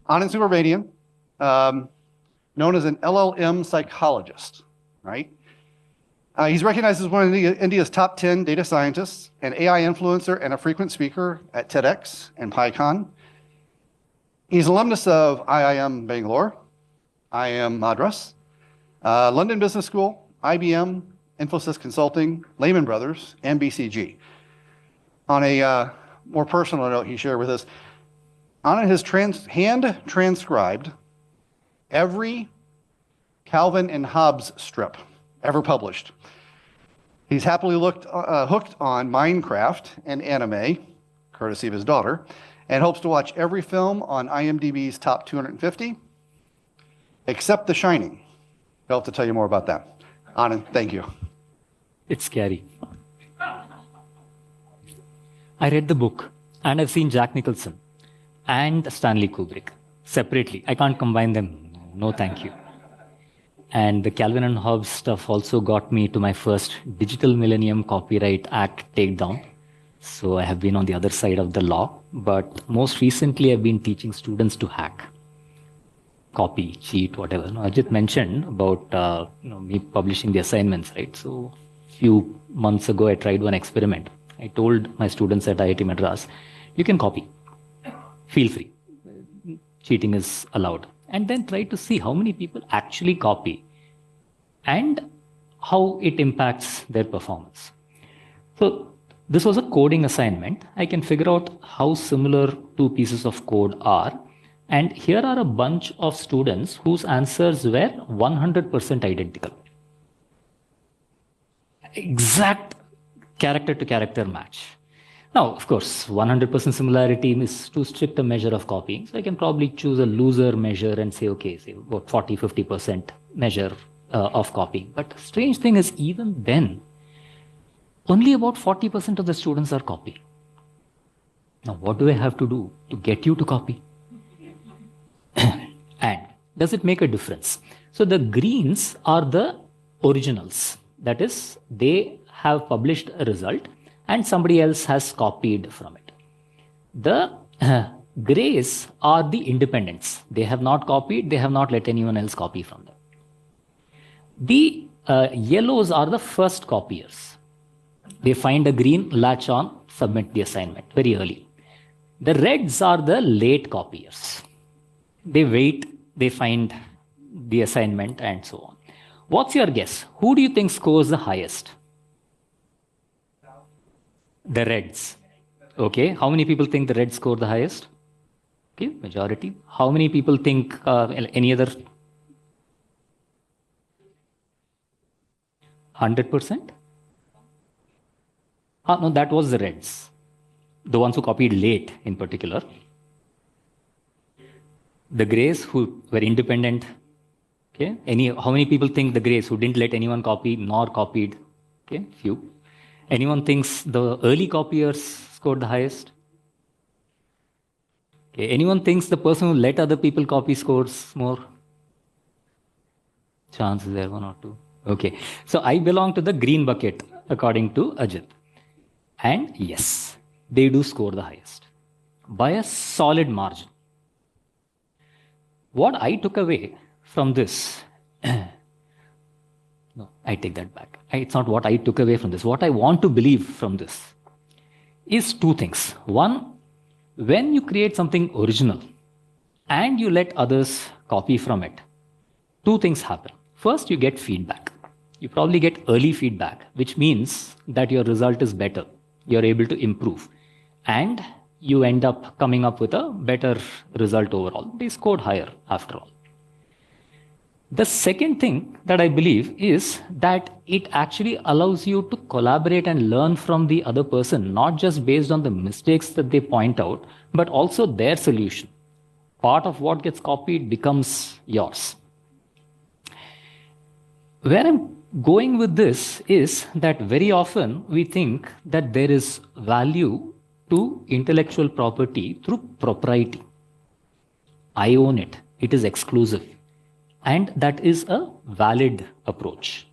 Anand Subramanian, known as an LLM psychologist, right? He's recognized as one of India's top 10 data scientists, an AI influencer, and a frequent speaker at TEDx and PyCon. He's an alumnus of IIM Bangalore, IIM Madras, London Business School, IBM, Infosys Consulting, Lehman Brothers, and BCG. On a more personal note, he shared with us, Anand has hand transcribed every Calvin and Hobbes strip ever published. He's happily hooked on Minecraft and anime, courtesy of his daughter, and hopes to watch every film on IMDb's top 250, except The Shining. He'll have to tell you more about that. Anand, thank you. It's scary. I read the book, and I've seen Jack Nicholson and Stanley Kubrick separately. I can't combine them. No, thank you. And the Calvin and Hobbes stuff also got me to my first Digital Millennium Copyright Act takedown. So I have been on the other side of the law. But most recently, I've been teaching students to hack, copy, cheat, whatever. Ajit mentioned about me publishing the assignments, right? So a few months ago, I tried one experiment. I told my students at IIT Madras, you can copy. Feel free. Cheating is allowed. And then try to see how many people actually copy and how it impacts their performance. So this was a coding assignment. I can figure out how similar two pieces of code are. And here are a bunch of students whose answers were 100% identical. Exact character to character match. Now, of course, 100% similarity is too strict a measure of copying. So I can probably choose a looser measure and say, okay, say about 40, 50% measure of copying. But strange thing is, even then, only about 40% of the students are copying. Now, what do I have to do to get you to copy? And does it make a difference? So the greens are the originals. That is, they have published a result and somebody else has copied from it. The grays are the independents. They have not copied, they have not let anyone else copy from them. The yellows are the first copiers. They find a green, latch on, submit the assignment very early. The reds are the late copiers. They wait, they find the assignment and so on. What's your guess? Who do you think scores the highest? The reds. Okay. How many people think the reds score the highest? Okay, majority. How many people think any other? 100%? No, that was the reds. The ones who copied late in particular. The grays who were independent. Okay. How many people think the grays who didn't let anyone copy nor copied? Okay, few. Anyone thinks the early copiers scored the highest? Okay. Anyone thinks the person who let other people copy scores more? Chance is there, one or two. Okay. So I belong to the green bucket, according to Ajit. And yes, they do score the highest by a solid margin. What I took away from this, no, I take that back. It's not what I took away from this. What I want to believe from this is two things. One, when you create something original and you let others copy from it, two things happen. First, you get feedback. You probably get early feedback, which means that your result is better. You're able to improve. And you end up coming up with a better result overall. They scored higher after all. The second thing that I believe is that it actually allows you to collaborate and learn from the other person, not just based on the mistakes that they point out, but also their solution. Part of what gets copied becomes yours. Where I'm going with this is that very often we think that there is value to intellectual property through propriety. I own it. It is exclusive. And that is a valid approach.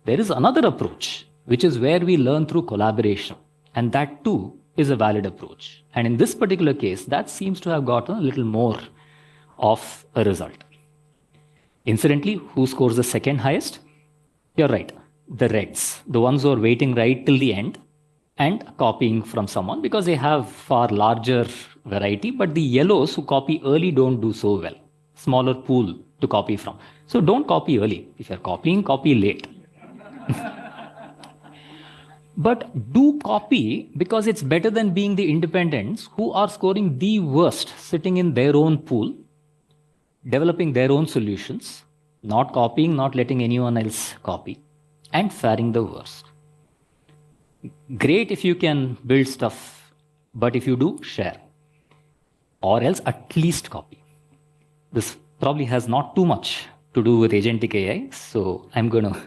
There is another approach, which is where we learn through collaboration. And that too is a valid approach. And in this particular case, that seems to have gotten a little more of a result. Incidentally, who scores the second highest? You're right, the reds, the ones who are waiting right till the end and copying from someone because they have far larger variety, but the yellows who copy early don't do so well. Smaller pool to copy from. So don't copy early. If you're copying, copy late. But do copy because it's better than being the independents who are scoring the worst, sitting in their own pool, developing their own solutions, not copying, not letting anyone else copy, and faring the worst. Great if you can build stuff, but if you do, share. Or else at least copy. This probably has not too much to do with agentic AI, so I'm going to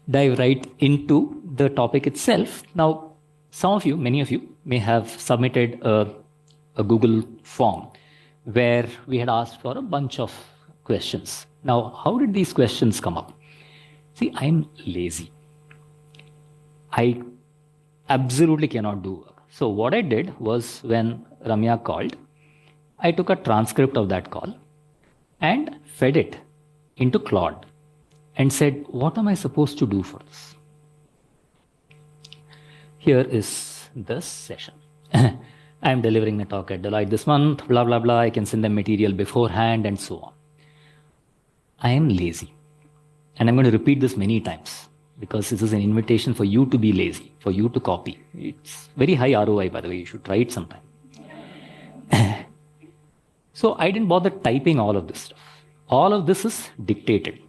dive right into the topic itself. Now, some of you, many of you, may have submitted a Google form where we had asked for a bunch of questions. Now, how did these questions come up? See, I'm lazy. I absolutely cannot do work. So what I did was when Ramya called, I took a transcript of that call and fed it into Claude and said, what am I supposed to do for this? Here is the session. I'm delivering a talk at Deloitte this month, blah, blah, blah. I can send them material beforehand and so on. I am lazy. And I'm going to repeat this many times because this is an invitation for you to be lazy, for you to copy. It's very high ROI, by the way. You should try it sometime. So I didn't bother typing all of this stuff. All of this is dictated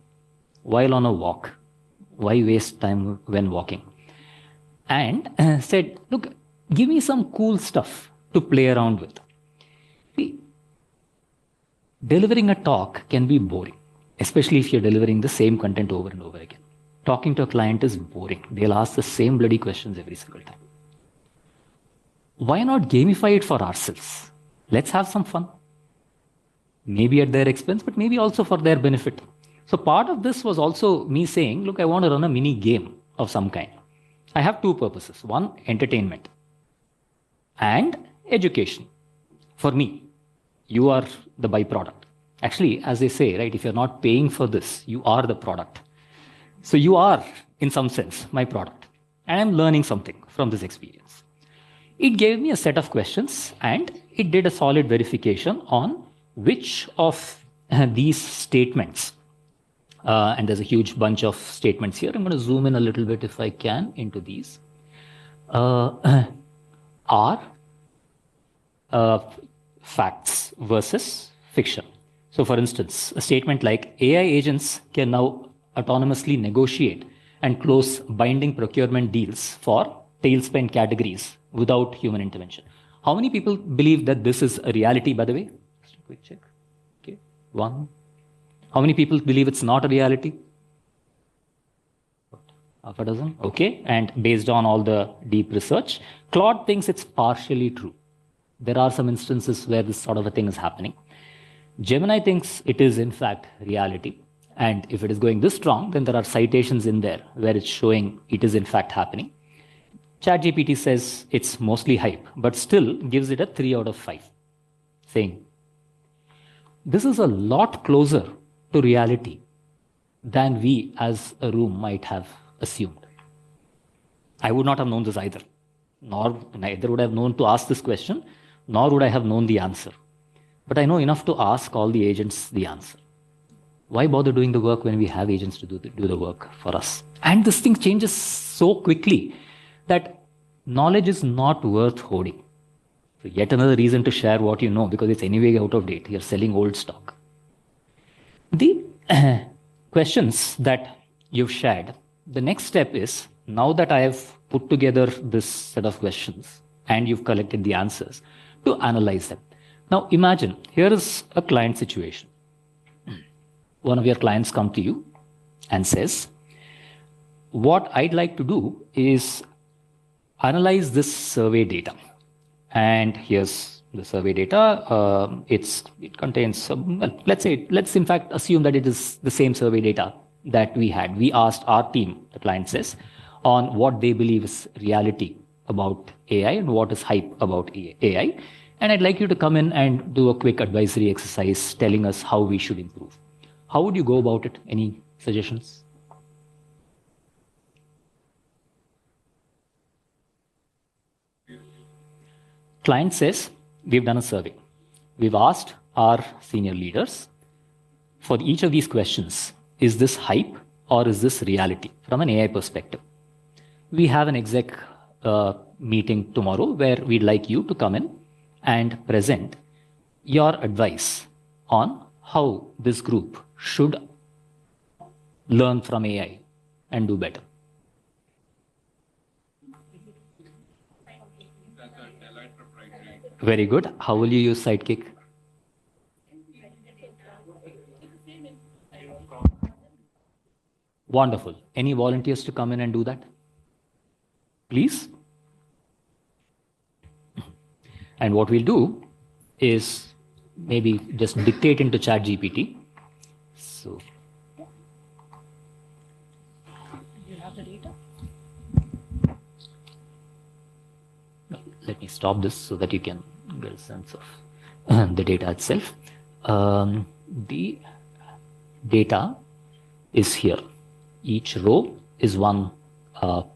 while on a walk. Why waste time when walking? And said, look, give me some cool stuff to play around with. See, delivering a talk can be boring, especially if you're delivering the same content over and over again. Talking to a client is boring. They'll ask the same bloody questions every single time. Why not gamify it for ourselves? Let's have some fun. Maybe at their expense, but maybe also for their benefit. So part of this was also me saying, look, I want to run a mini game of some kind. I have two purposes. One, entertainment and education. For me, you are the byproduct. Actually, as they say, right, if you're not paying for this, you are the product. So you are, in some sense, my product. And I'm learning something from this experience. It gave me a set of questions and it did a solid verification on which of these statements, and there's a huge bunch of statements here. I'm going to zoom in a little bit if I can into these, are facts versus fiction. So for instance, a statement like AI agents can now autonomously negotiate and close binding procurement deals for tailspend categories without human intervention. How many people believe that this is a reality, by the way? Just a quick check. Okay, one. How many people believe it's not a reality? Half a dozen. Okay, and based on all the deep research, Claude thinks it's partially true. There are some instances where this sort of a thing is happening. Gemini thinks it is in fact reality. And if it is going this strong, then there are citations in there where it's showing it is in fact happening. ChatGPT says it's mostly hype, but still gives it a 3 out of 5, saying this is a lot closer to reality than we as a room might have assumed. I would not have known this either, neither would I have known to ask this question, nor would I have known the answer. But I know enough to ask all the agents the answer. Why bother doing the work when we have agents to do the work for us? And this thing changes so quickly that knowledge is not worth hoarding. So yet another reason to share what you know, because it's anyway out of date. You're selling old stock. The questions that you've shared, the next step is, now that I have put together this set of questions and you've collected the answers, to analyze them. Now imagine, here is a client situation. One of your clients come to you and says, what I'd like to do is analyze this survey data. And here's the survey data. It contains, let's in fact assume that it is the same survey data that we had. We asked our team, the client says, on what they believe is reality about AI and what is hype about AI. And I'd like you to come in and do a quick advisory exercise telling us how we should improve. How would you go about it? Any suggestions? Client says, we've done a survey. We've asked our senior leaders for each of these questions, is this hype or is this reality from an AI perspective? We have an exec meeting tomorrow where we'd like you to come in and present your advice on how this group should learn from AI and do better. Very good. How will you use Sidekick? Wonderful. Any volunteers to come in and do that? Please. And what we'll do is maybe just dictate into ChatGPT. So, you have the data? Let me stop this so that you can get a sense of the data itself. The data is here. Each row is one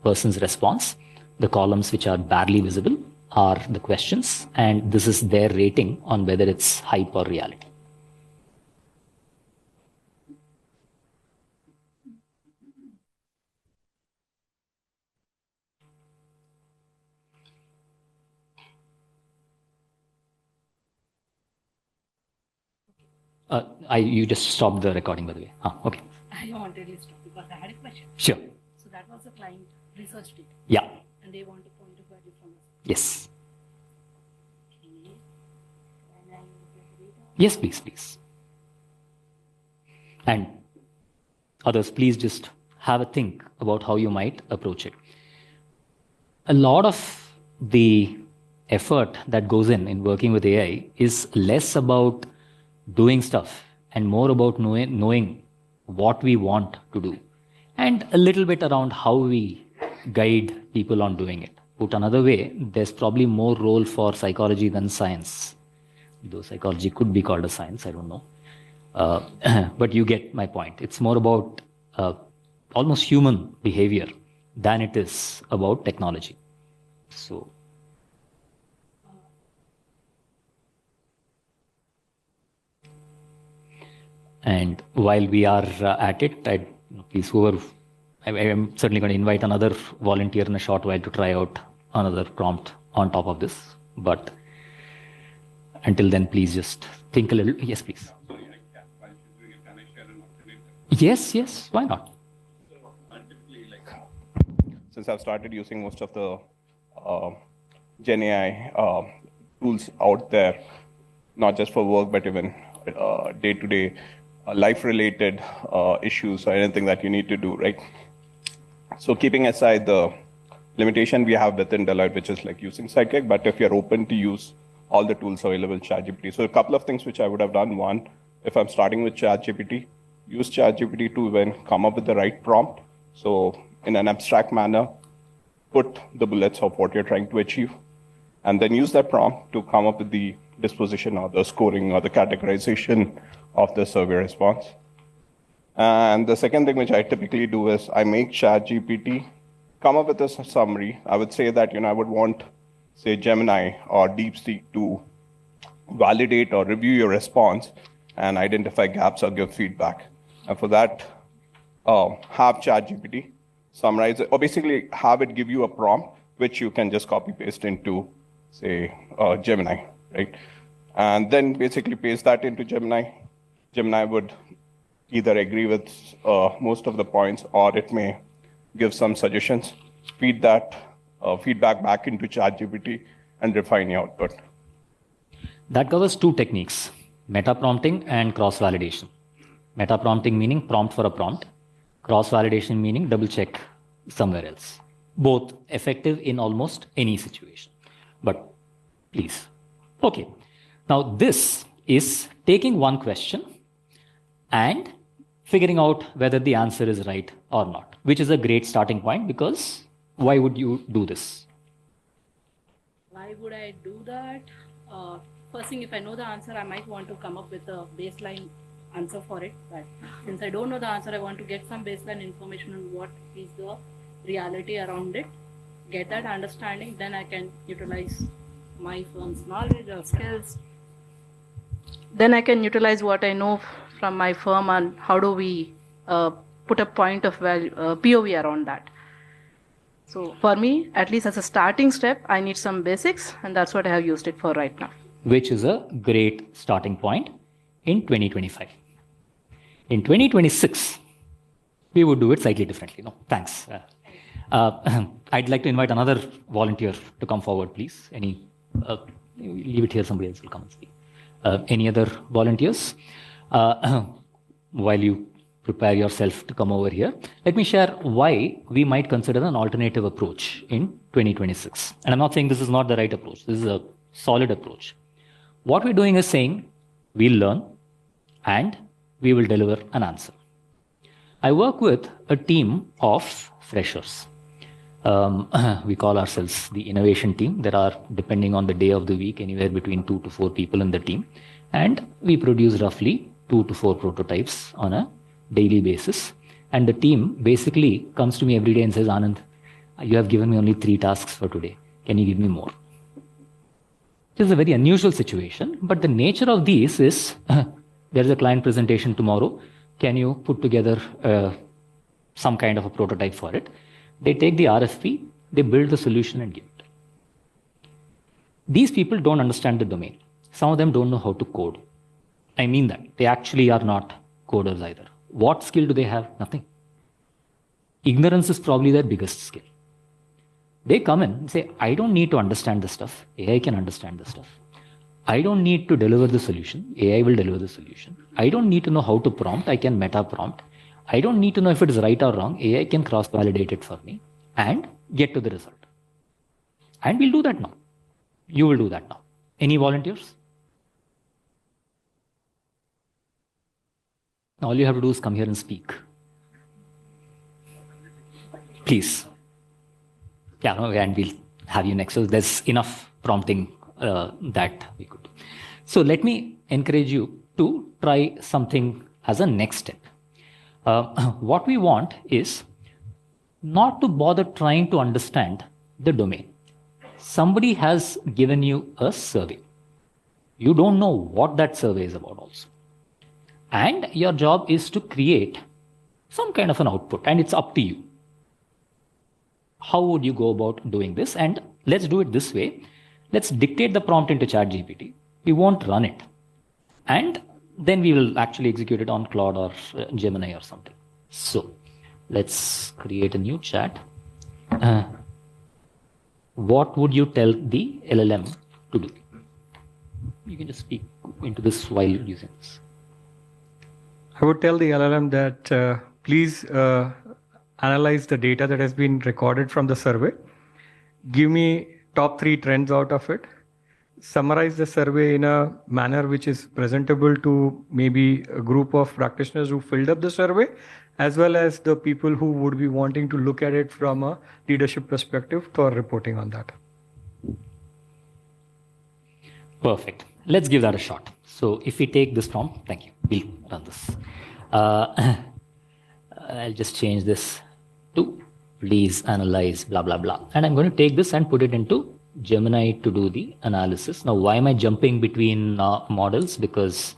person's response. The columns which are barely visible are the questions, and this is their rating on whether it's hype or reality. You just stopped the recording, by the way. Okay. I wanted to stop because I had a question. Sure. So that was the client research data. Yeah. And they want a point of value from us. Yes. Okay. And I look at the data. Yes, please, please. And others, please just have a think about how you might approach it. A lot of the effort that goes in working with AI is less about doing stuff and more about knowing what we want to do, and a little bit around how we guide people on doing it. Put another way, there's probably more role for psychology than science, though psychology could be called a science, I don't know. But you get my point. It's more about almost human behavior than it is about technology. So, and while we are at it, please, I am certainly going to invite another volunteer in a short while to try out another prompt on top of this. But until then, please just think a little. Yes, please. While she's doing it, can I share an alternative? Yes, why not? Typically, since I've started using most of the Gen AI tools out there, not just for work, but even day-to-day life-related issues or anything that you need to do, right? So keeping aside the limitation we have within Deloitte, which is like using Sidekick, but if you're open to use all the tools available in ChatGPT. So a couple of things which I would have done. One, if I'm starting with ChatGPT, use ChatGPT to then come up with the right prompt. So in an abstract manner, put the bullets of what you're trying to achieve, and then use that prompt to come up with the disposition or the scoring or the categorization of the survey response. And the second thing which I typically do is I make ChatGPT come up with a summary. I would say that, I would want, say, Gemini or DeepSeek to validate or review your response and identify gaps or give feedback. And for that, have ChatGPT summarize it, or basically have it give you a prompt which you can just copy paste into, say, Gemini, right? And then basically paste that into Gemini. Gemini would either agree with most of the points, or it may give some suggestions. Feed that feedback back into ChatGPT and refine your output. That covers two techniques: meta prompting and cross validation. Meta prompting meaning prompt for a prompt. Cross validation meaning double check somewhere else. Both effective in almost any situation. But please. Okay. Now this is taking one question and figuring out whether the answer is right or not, which is a great starting point, because why would you do this? Why would I do that? first thing, if I know the answer, I might want to come up with a baseline answer for it. But since I don't know the answer, I want to get some baseline information on what is the reality around it, get that understanding, then I can utilize my firm's knowledge or skills. Then I can utilize what I know from my firm and how do we put a point of value, POV around that. So for me, at least as a starting step, I need some basics, and that's what I have used it for right now. Which is a great starting point in 2025. In 2026, we would do it slightly differently. No, thanks. I'd like to invite another volunteer to come forward, please. Leave it here, somebody else will come and speak. Any other volunteers? While you prepare yourself to come over here, let me share why we might consider an alternative approach in 2026. And I'm not saying this is not the right approach. This is a solid approach. What we're doing is saying we'll learn and we will deliver an answer. I work with a team of freshers. We call ourselves the innovation team. There are, depending on the day of the week, anywhere between 2 to 4 people in the team. And we produce roughly 2 to 4 prototypes on a daily basis. And the team basically comes to me every day and says, Anand, you have given me only 3 tasks for today. Can you give me more? This is a very unusual situation, but the nature of these is, there's a client presentation tomorrow. Can you put together some kind of a prototype for it? They take the RFP, they build the solution and give it. These people don't understand the domain. Some of them don't know how to code. I mean that. They actually are not coders either. What skill do they have? Nothing. Ignorance is probably their biggest skill. They come in and say, I don't need to understand this stuff. AI can understand this stuff. I don't need to deliver the solution. AI will deliver the solution. I don't need to know how to prompt. I can meta prompt. I don't need to know if it is right or wrong. AI can cross-validate it for me and get to the result. And we'll do that now. You will do that now. Any volunteers? All you have to do is come here and speak. Please. Yeah, no, and we'll have you next. So there's enough prompting that we could do. So let me encourage you to try something as a next step. What we want is not to bother trying to understand the domain. Somebody has given you a survey. You don't know what that survey is about also. And your job is to create some kind of an output, and it's up to you. How would you go about doing this? And let's do it this way. Let's dictate the prompt into ChatGPT. We won't run it. And then we will actually execute it on Claude or Gemini or something. So let's create a new chat. What would you tell the LLM to do? You can just speak into this while using this. I would tell the LLM that please analyze the data that has been recorded from the survey. Give me top 3 trends out of it. Summarize the survey in a manner which is presentable to maybe a group of practitioners who filled up the survey, as well as the people who would be wanting to look at it from a leadership perspective for reporting on that. Perfect. Let's give that a shot. So if we take this prompt, thank you. We'll run this. I'll just change this to please analyze blah, blah, blah. And I'm going to take this and put it into Gemini to do the analysis. Now, why am I jumping between models? Because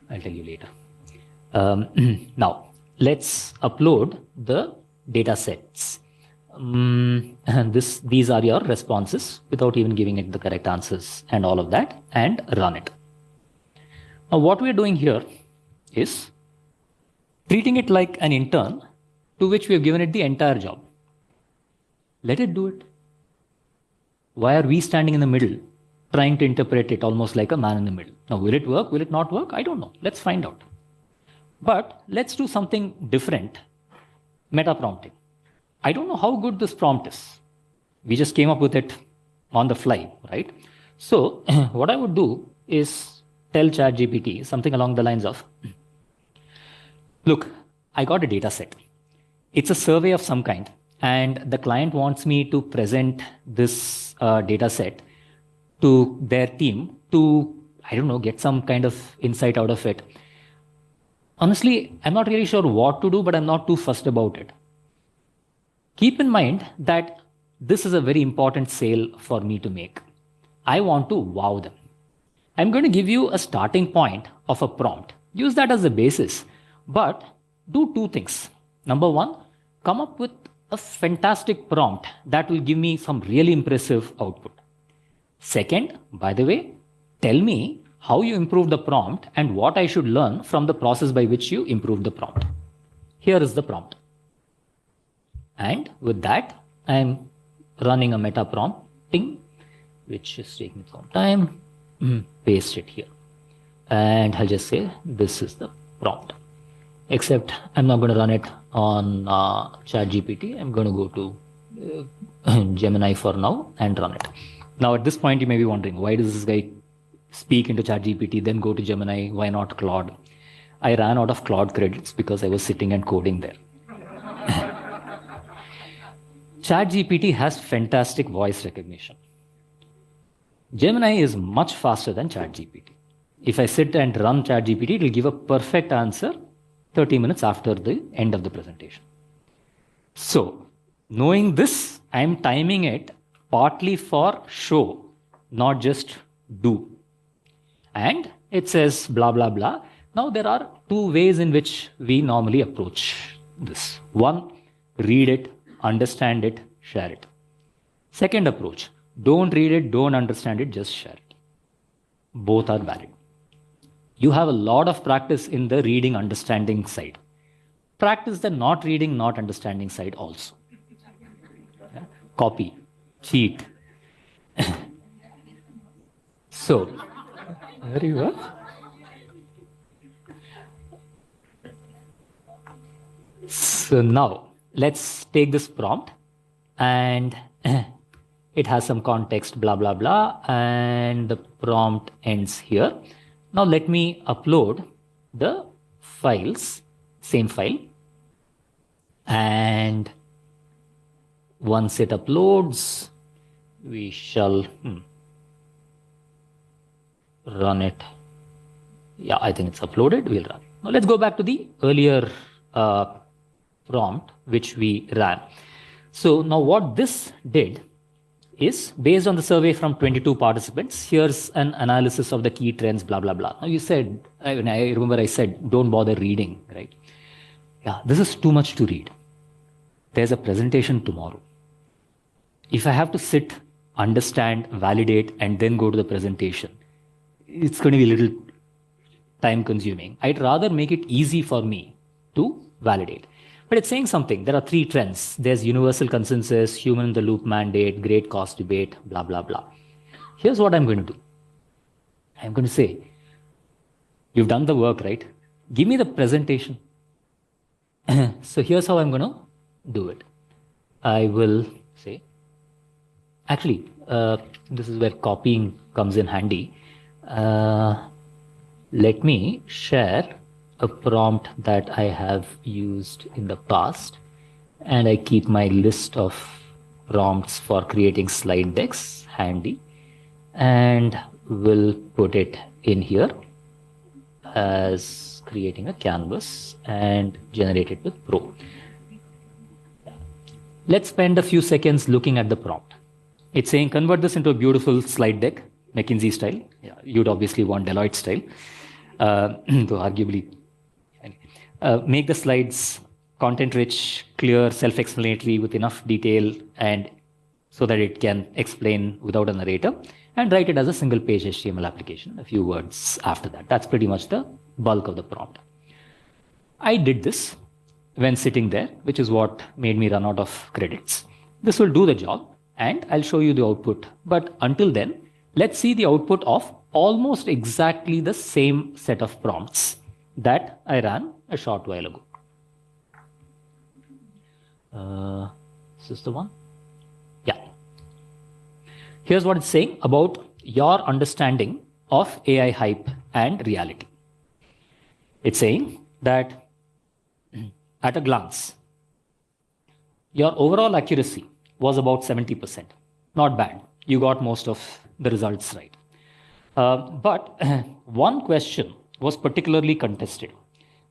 I'll tell you later. Now, let's upload the data sets. These are your responses without even giving it the correct answers and all of that, and run it. Now, what we're doing here is treating it like an intern to which we have given it the entire job. Let it do it. Why are we standing in the middle trying to interpret it almost like a man in the middle? Now, will it work? Will it not work? I don't know. Let's find out. But let's do something different. Meta prompting. I don't know how good this prompt is. We just came up with it on the fly, right? So what I would do is tell ChatGPT something along the lines of, look, I got a data set. It's a survey of some kind, and the client wants me to present this data set to their team to, I don't know, get some kind of insight out of it. Honestly, I'm not really sure what to do, but I'm not too fussed about it. Keep in mind that this is a very important sale for me to make. I want to wow them. I'm going to give you a starting point of a prompt. Use that as a basis, but do two things. Number one, come up with a fantastic prompt that will give me some really impressive output. Second, by the way, tell me how you improved the prompt and what I should learn from the process by which you improved the prompt. Here is the prompt. And with that, I'm running a meta prompting, which is taking some time. Paste it here. And I'll just say, this is the prompt. Except I'm not going to run it on ChatGPT. I'm going to go to Gemini for now and run it. Now, at this point, you may be wondering, why does this guy speak into ChatGPT, then go to Gemini? Why not Claude? I ran out of Claude credits because I was sitting and coding there. ChatGPT has fantastic voice recognition. Gemini is much faster than ChatGPT. If I sit and run ChatGPT, it will give a perfect answer 30 minutes after the end of the presentation. So, knowing this, I am timing it partly for show, not just do. And it says blah, blah, blah. Now, there are two ways in which we normally approach this. One, read it, understand it, share it. Second approach, don't read it, don't understand it, just share it. Both are valid. You have a lot of practice in the reading, understanding side. Practice the not reading, not understanding side also. Yeah? Copy, cheat. So, very well. So now, let's take this prompt and it has some context, blah, blah, blah, and the prompt ends here. Now let me upload the files, same file, and once it uploads, we shall run it. Yeah, I think it's uploaded, we'll run. Now let's go back to the earlier prompt which we ran. So now what this did is, based on the survey from 22 participants, here's an analysis of the key trends, blah, blah, blah. Now you said, I remember I said, don't bother reading, right? Yeah, this is too much to read. There's a presentation tomorrow. If I have to sit, understand, validate, and then go to the presentation, it's going to be a little time consuming. I'd rather make it easy for me to validate. But it's saying something. There are three trends. There's universal consensus, human in the loop mandate, great cost debate, blah, blah, blah. Here's what I'm going to do. I'm going to say, you've done the work, right? Give me the presentation. So here's how I'm going to do it. I will say, actually, this is where copying comes in handy. Let me share a prompt that I have used in the past, and I keep my list of prompts for creating slide decks handy, and will put it in here as creating a canvas and generate it with Pro. Let's spend a few seconds looking at the prompt. It's saying convert this into a beautiful slide deck, McKinsey style. Yeah, you'd obviously want Deloitte style, though arguably. Make the slides content-rich, clear, self-explanatory with enough detail, and so that it can explain without a narrator, and write it as a single-page HTML application, a few words after that. That's pretty much the bulk of the prompt. I did this when sitting there, which is what made me run out of credits. This will do the job, and I'll show you the output. But until then, let's see the output of almost exactly the same set of prompts that I ran a short while ago. Is this the one? Yeah. Here's what it's saying about your understanding of AI hype and reality. It's saying that at a glance, your overall accuracy was about 70%. Not bad. You got most of the results right. But one question was particularly contested.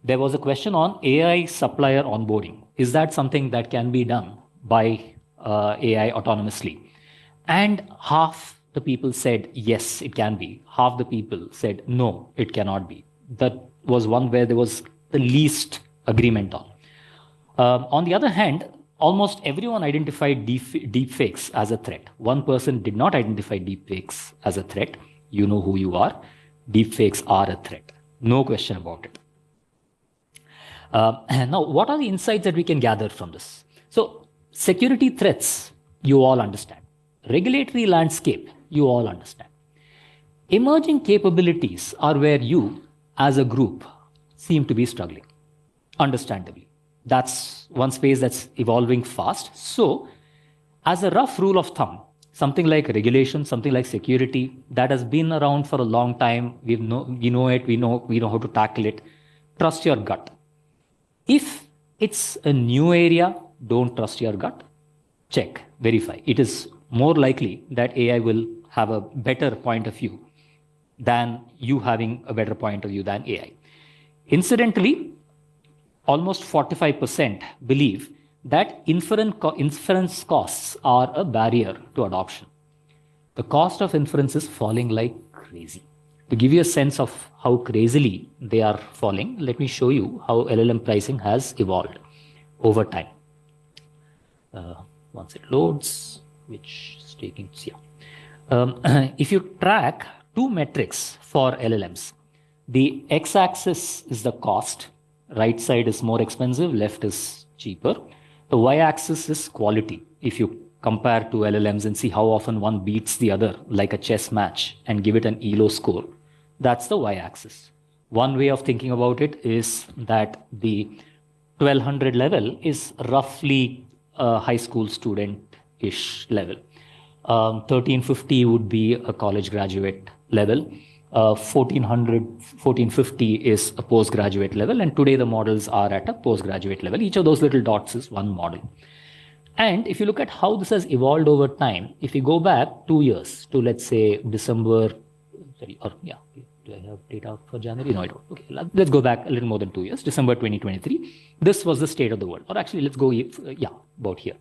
There was a question on AI supplier onboarding. Is that something that can be done by AI autonomously? And half the people said, yes, it can be. Half the people said, no, it cannot be. That was one where there was the least agreement on. On the other hand, almost everyone identified deepfakes as a threat. One person did not identify deepfakes as a threat. You know who you are. Deepfakes are a threat. No question about it. Now, what are the insights that we can gather from this? So, security threats, you all understand. Regulatory landscape, you all understand. Emerging capabilities are where you, as a group, seem to be struggling, understandably. That's one space that's evolving fast. So, as a rough rule of thumb, something like regulation, something like security, that has been around for a long time. We know it, we know how to tackle it. Trust your gut. If it's a new area, don't trust your gut. Check, verify. It is more likely that AI will have a better point of view than you having a better point of view than AI. Incidentally, almost 45% believe that inference costs are a barrier to adoption. The cost of inference is falling like crazy. To give you a sense of how crazily they are falling, let me show you how LLM pricing has evolved over time. Once it loads, which is taking, if you track two metrics for LLMs, the x-axis is the cost, right side is more expensive, left is cheaper. The y-axis is quality. If you compare two LLMs and see how often one beats the other, like a chess match, and give it an ELO score, that's the y-axis. One way of thinking about it is that the 1200 level is roughly a high school student-ish level. 1350 would be a college graduate level. 1450 is a postgraduate level, and today the models are at a postgraduate level. Each of those little dots is one model. And if you look at how this has evolved over time, if you go back 2 years to, let's say, December, do I have data for January? No, I don't. Okay, let's go back a little more than 2 years, December 2023. This was the state of the world. Or actually, let's go, about here.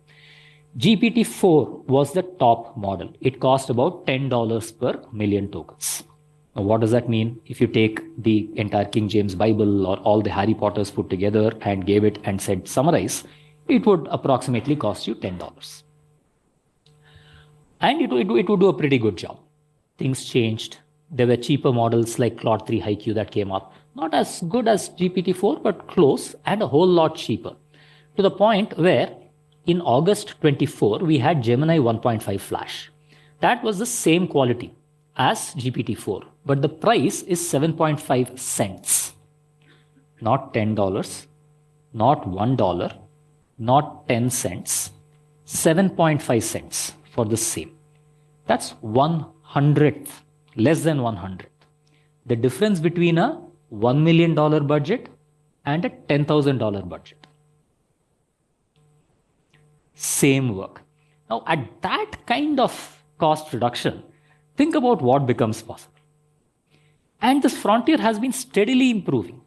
GPT-4 was the top model. It cost about $10 per million tokens. Now, what does that mean? If you take the entire King James Bible or all the Harry Potters put together and gave it and said summarize, it would approximately cost you $10. And it would do a pretty good job. Things changed. There were cheaper models like Claude 3 HiQ that came up. Not as good as GPT-4, but close and a whole lot cheaper. To the point where in August 24, we had Gemini 1.5 Flash. That was the same quality as GPT-4, but the price is 7.5 cents. Not $10, not $1, not 10 cents, 7.5 cents for the same. That's 1/100th, less than 1/100th. The difference between a $1 million budget and a $10,000 budget. Same work. Now, at that kind of cost reduction, think about what becomes possible. And this frontier has been steadily improving.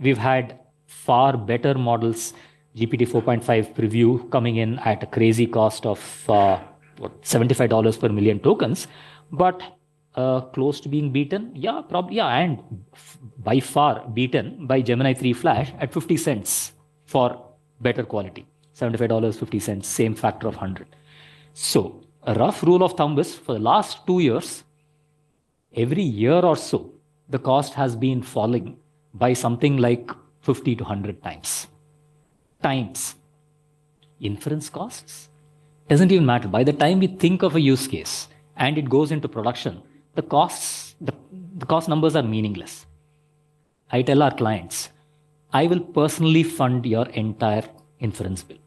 We've had far better models, GPT 4.5 preview coming in at a crazy cost of $75 per million tokens, but close to being beaten. Yeah, probably. Yeah, and by far beaten by Gemini 3 Flash at 50 cents for better quality. $75, 50 cents, same factor of 100. So a rough rule of thumb is for the last 2 years, every year or so, the cost has been falling by something like 50 to 100 times. Inference costs? Doesn't even matter. By the time we think of a use case and it goes into production, the cost numbers are meaningless. I tell our clients, I will personally fund your entire inference bill.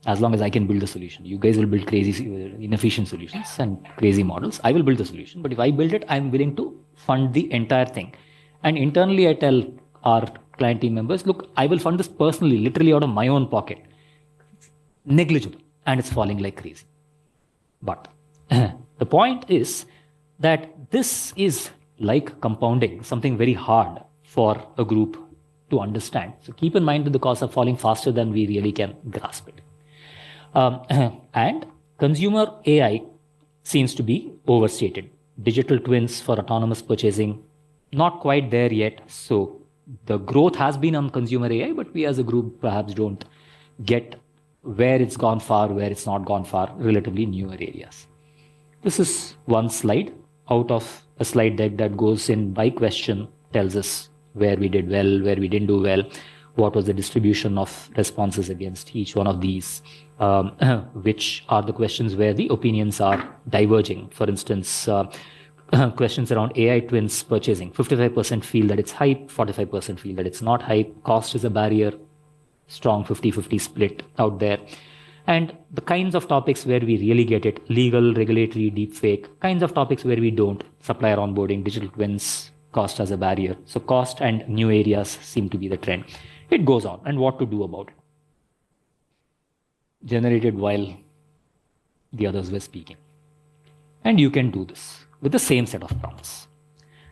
As long as I can build a solution. You guys will build crazy, inefficient solutions and crazy models. I will build the solution. But if I build it, I'm willing to fund the entire thing. And internally, I tell our client team members, look, I will fund this personally, literally out of my own pocket. It's negligible. And it's falling like crazy. But the point is, that this is like compounding, something very hard for a group to understand. So keep in mind that the costs are falling faster than we really can grasp it. And consumer AI seems to be overstated. Digital twins for autonomous purchasing, not quite there yet. So the growth has been on consumer AI, but we as a group perhaps don't get where it's gone far, where it's not gone far, relatively newer areas. This is one slide out of a slide deck that goes in by question, tells us where we did well, where we didn't do well, what was the distribution of responses against each one of these, which are the questions where the opinions are diverging. For instance, questions around AI twins purchasing. 55% feel that it's hype, 45% feel that it's not hype. Cost is a barrier, strong 50-50 split out there. And the kinds of topics where we really get it, legal, regulatory, deepfake, kinds of topics where we don't, supplier onboarding, digital twins, cost as a barrier. So cost and new areas seem to be the trend. It goes on, and what to do about it. Generated while the others were speaking. And you can do this with the same set of prompts.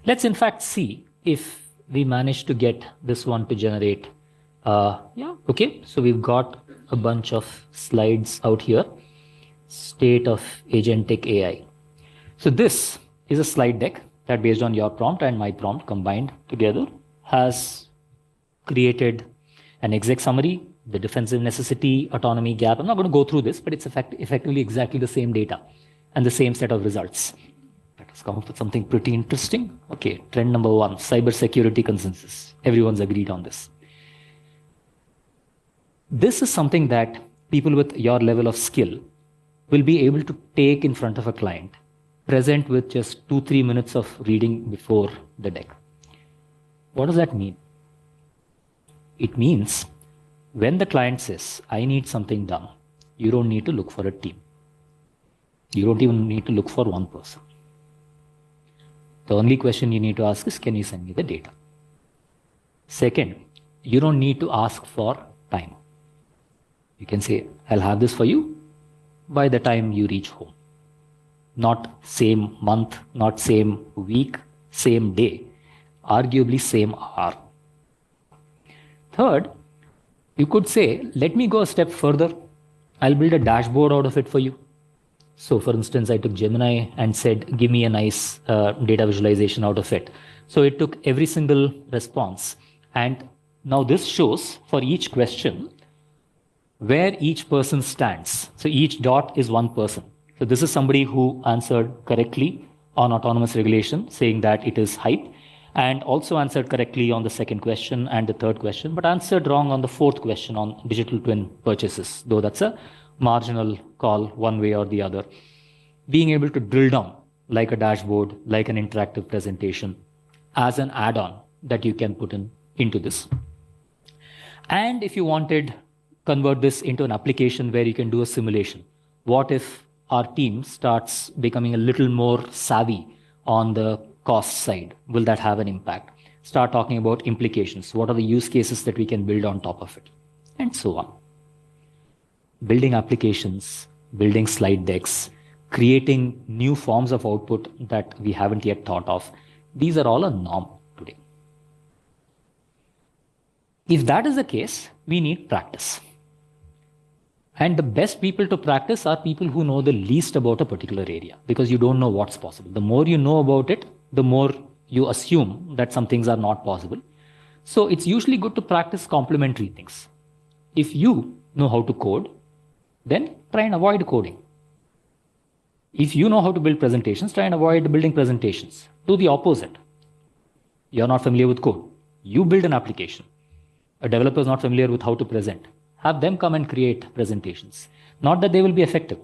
Let's in fact see if we manage to get this one to generate. Okay, so we've got a bunch of slides out here. State of Agentic AI. So this is a slide deck that, based on your prompt and my prompt combined together, has created an exec summary, the defensive necessity, autonomy gap. I'm not going to go through this, but it's effectively exactly the same data and the same set of results. Let us come up with something pretty interesting. Okay, trend number 1, cybersecurity consensus. Everyone's agreed on this. This is something that people with your level of skill will be able to take in front of a client, present with just 2-3 minutes of reading before the deck. What does that mean? It means when the client says, I need something done, you don't need to look for a team. You don't even need to look for one person. The only question you need to ask is, can you send me the data? Second, you don't need to ask for time. You can say, I'll have this for you by the time you reach home. Not same month, not same week, same day, arguably same hour. Third, you could say, let me go a step further. I'll build a dashboard out of it for you. So for instance, I took Gemini and said, give me a nice data visualization out of it. So it took every single response. And now this shows for each question where each person stands. So each dot is one person. So this is somebody who answered correctly on autonomous regulation, saying that it is hype, and also answered correctly on the second question and the third question, but answered wrong on the fourth question on digital twin purchases, though that's a marginal call one way or the other. Being able to drill down like a dashboard, like an interactive presentation, as an add-on that you can put into this. And if you wanted, convert this into an application where you can do a simulation. What if our team starts becoming a little more savvy on the cost side? Will that have an impact? Start talking about implications. What are the use cases that we can build on top of it? And so on. Building applications, building slide decks, creating new forms of output that we haven't yet thought of. These are all a norm today. If that is the case, we need practice. And the best people to practice are people who know the least about a particular area, because you don't know what's possible. The more you know about it, the more you assume that some things are not possible. So it's usually good to practice complementary things. If you know how to code, then try and avoid coding. If you know how to build presentations, try and avoid building presentations. Do the opposite. You're not familiar with code. You build an application. A developer is not familiar with how to present. Have them come and create presentations. Not that they will be effective.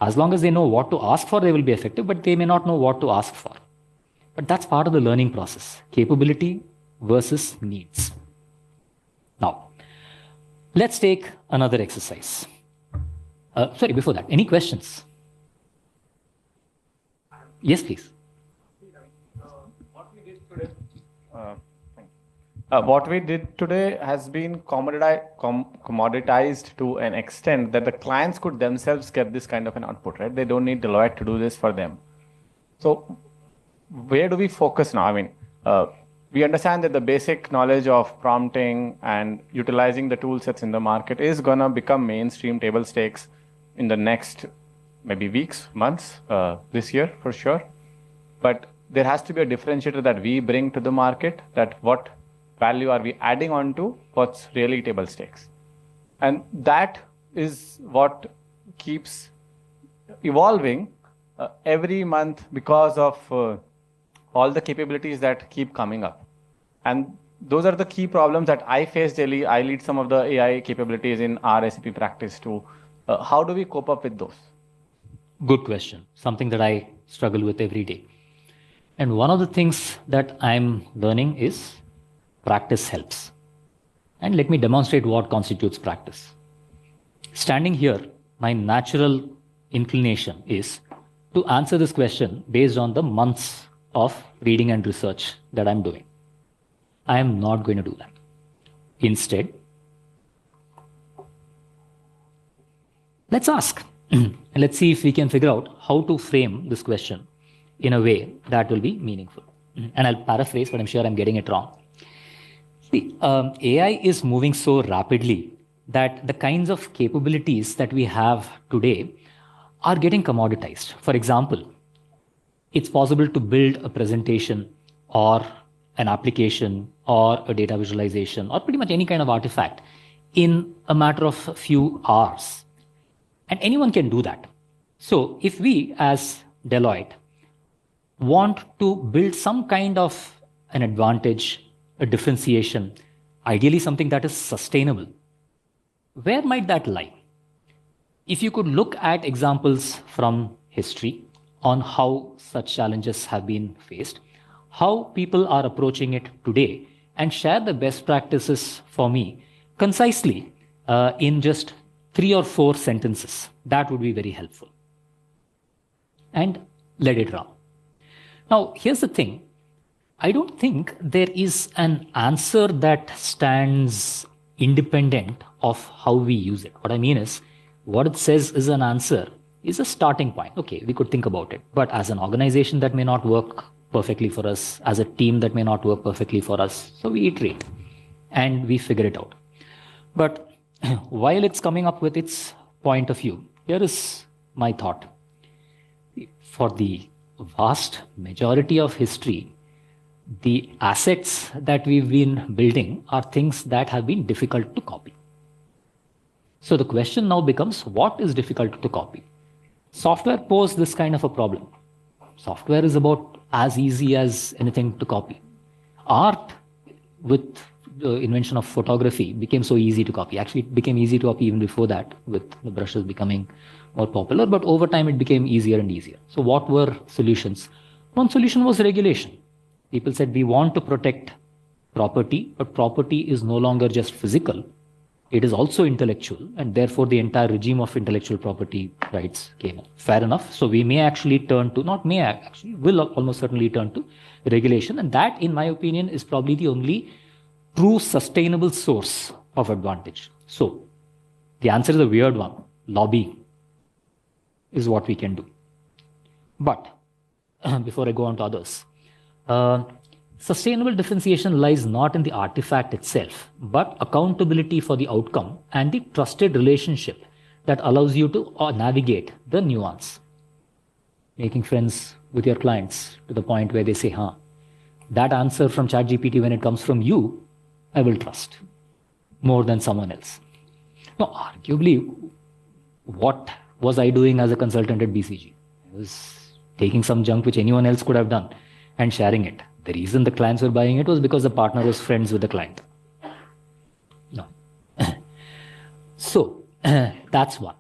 As long as they know what to ask for, they will be effective, but they may not know what to ask for. But that's part of the learning process. Capability versus needs. Now, let's take another exercise. Before that, any questions? Yes, please. What we did today has been commoditized to an extent that the clients could themselves get this kind of an output, right? They don't need Deloitte to do this for them. So where do we focus now? I mean, we understand that the basic knowledge of prompting and utilizing the tool sets in the market is going to become mainstream table stakes in the next maybe weeks, months, this year for sure. But there has to be a differentiator that we bring to the market, that what value are we adding on to what's really table stakes. And that is what keeps evolving every month because of all the capabilities that keep coming up. And those are the key problems that I face daily. I lead some of the AI capabilities in our SAP practice too. How do we cope up with those? Good question. Something that I struggle with every day. And one of the things that I'm learning is practice helps. And let me demonstrate what constitutes practice. Standing here, my natural inclination is to answer this question based on the months of reading and research that I'm doing. I am not going to do that. Instead, let's ask. And let's see if we can figure out how to frame this question in a way that will be meaningful. And I'll paraphrase, but I'm sure I'm getting it wrong. See, AI is moving so rapidly that the kinds of capabilities that we have today are getting commoditized. For example, it's possible to build a presentation or an application or a data visualization or pretty much any kind of artifact in a matter of a few hours. And anyone can do that. So if we as Deloitte want to build some kind of an advantage, a differentiation, ideally something that is sustainable, where might that lie? If you could look at examples from history on how such challenges have been faced, how people are approaching it today, and share the best practices for me concisely in just 3 or 4 sentences, that would be very helpful. And let it run. Now, here's the thing. I don't think there is an answer that stands independent of how we use it. What I mean is, what it says is an answer is a starting point. Okay, we could think about it. But as an organization, that may not work perfectly for us. As a team, that may not work perfectly for us. So we iterate and we figure it out. But while it's coming up with its point of view, here is my thought. For the vast majority of history, the assets that we've been building are things that have been difficult to copy. So the question now becomes, what is difficult to copy? Software poses this kind of a problem. Software is about as easy as anything to copy. Art, with the invention of photography, became so easy to copy. Actually, it became easy to copy even before that, with the brushes becoming more popular, but over time it became easier and easier. So what were solutions? One solution was regulation. People said, we want to protect property, but property is no longer just physical. It is also intellectual, and therefore the entire regime of intellectual property rights came up. Fair enough. So we may actually turn to, not may actually, will almost certainly turn to regulation. And that, in my opinion, is probably the only true sustainable source of advantage. So the answer is a weird one. Lobbying is what we can do. But before I go on to others, sustainable differentiation lies not in the artifact itself, but accountability for the outcome and the trusted relationship that allows you to navigate the nuance. Making friends with your clients to the point where they say, that answer from ChatGPT, when it comes from you, I will trust more than someone else. Now, arguably, what was I doing as a consultant at BCG? I was taking some junk which anyone else could have done and sharing it. The reason the clients were buying it was because the partner was friends with the client. No. So that's one.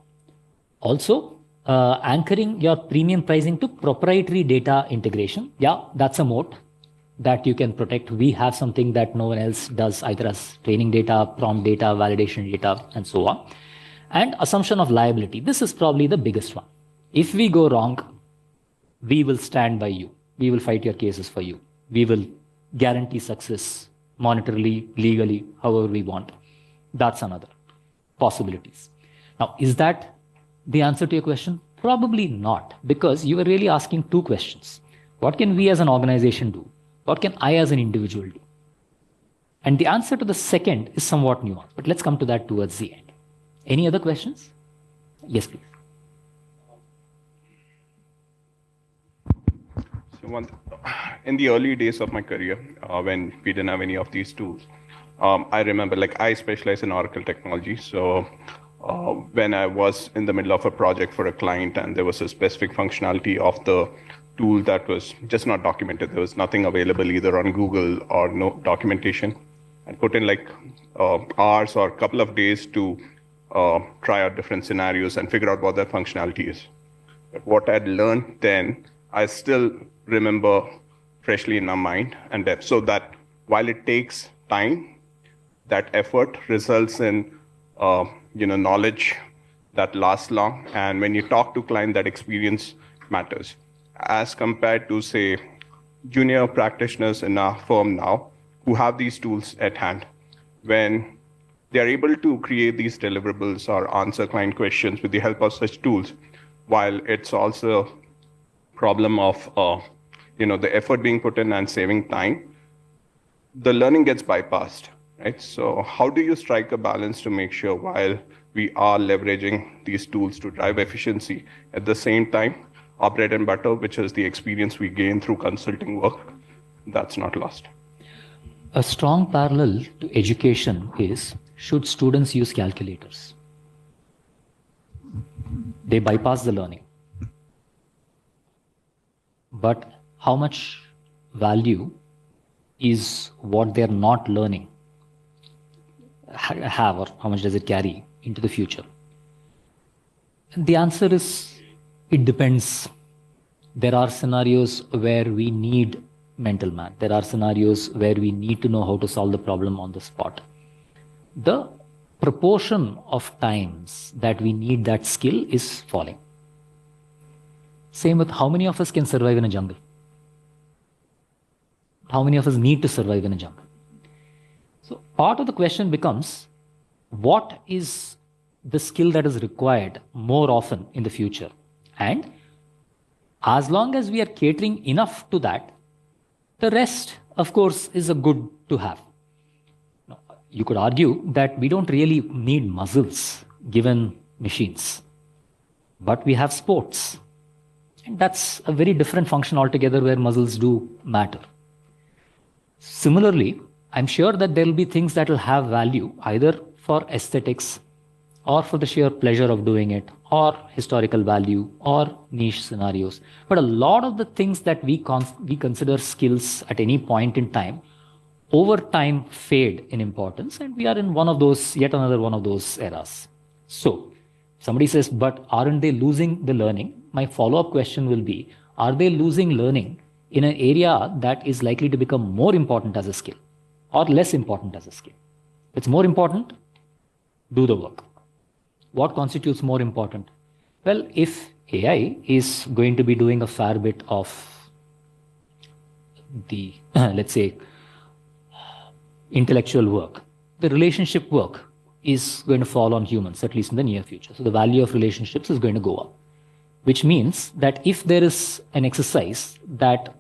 Also, anchoring your premium pricing to proprietary data integration. Yeah, that's a moat that you can protect. We have something that no one else does, either as training data, prompt data, validation data, and so on. And assumption of liability. This is probably the biggest one. If we go wrong, we will stand by you. We will fight your cases for you. We will guarantee success monetarily, legally, however we want. That's another possibilities. Now, is that the answer to your question? Probably not, because you were really asking 2 questions. What can we as an organization do? What can I as an individual do? And the answer to the second is somewhat nuanced, but let's come to that towards the end. Any other questions? Yes, please. So in the early days of my career, when we didn't have any of these tools, I remember, like, I specialize in Oracle technology. So when I was in the middle of a project for a client and there was a specific functionality of the tool that was just not documented, there was nothing available either on Google or no documentation. I put in like hours or a couple of days to try out different scenarios and figure out what that functionality is. But what I'd learned then, I still remember freshly in my mind and depth. So that while it takes time, that effort results in knowledge that lasts long. And when you talk to client, that experience matters. As compared to, say, junior practitioners in our firm now who have these tools at hand, when they're able to create these deliverables or answer client questions with the help of such tools, while it's also a problem of the effort being put in and saving time, the learning gets bypassed, right? So how do you strike a balance to make sure while we are leveraging these tools to drive efficiency, at the same time, our bread and butter, which is the experience we gain through consulting work, that's not lost? A strong parallel to education is, should students use calculators? They bypass the learning. But how much value is what they're not learning have, or how much does it carry into the future? And the answer is, it depends. There are scenarios where we need mental math. There are scenarios where we need to know how to solve the problem on the spot. The proportion of times that we need that skill is falling. Same with how many of us can survive in a jungle? How many of us need to survive in a jungle? So part of the question becomes, what is the skill that is required more often in the future? And as long as we are catering enough to that, the rest, of course, is a good to have. Now, you could argue that we don't really need muscles given machines, but we have sports. And that's a very different function altogether where muscles do matter. Similarly, I'm sure that there will be things that will have value either for aesthetics or for the sheer pleasure of doing it, or historical value, or niche scenarios. But a lot of the things that we consider skills at any point in time, over time fade in importance, and we are in yet another one of those eras. So, somebody says, but aren't they losing the learning? My follow-up question will be, are they losing learning in an area that is likely to become more important as a skill, or less important as a skill? If it's more important, do the work. What constitutes more important? Well, if AI is going to be doing a fair bit of the, let's say, intellectual work, the relationship work is going to fall on humans, at least in the near future. So the value of relationships is going to go up, which means that if there is an exercise that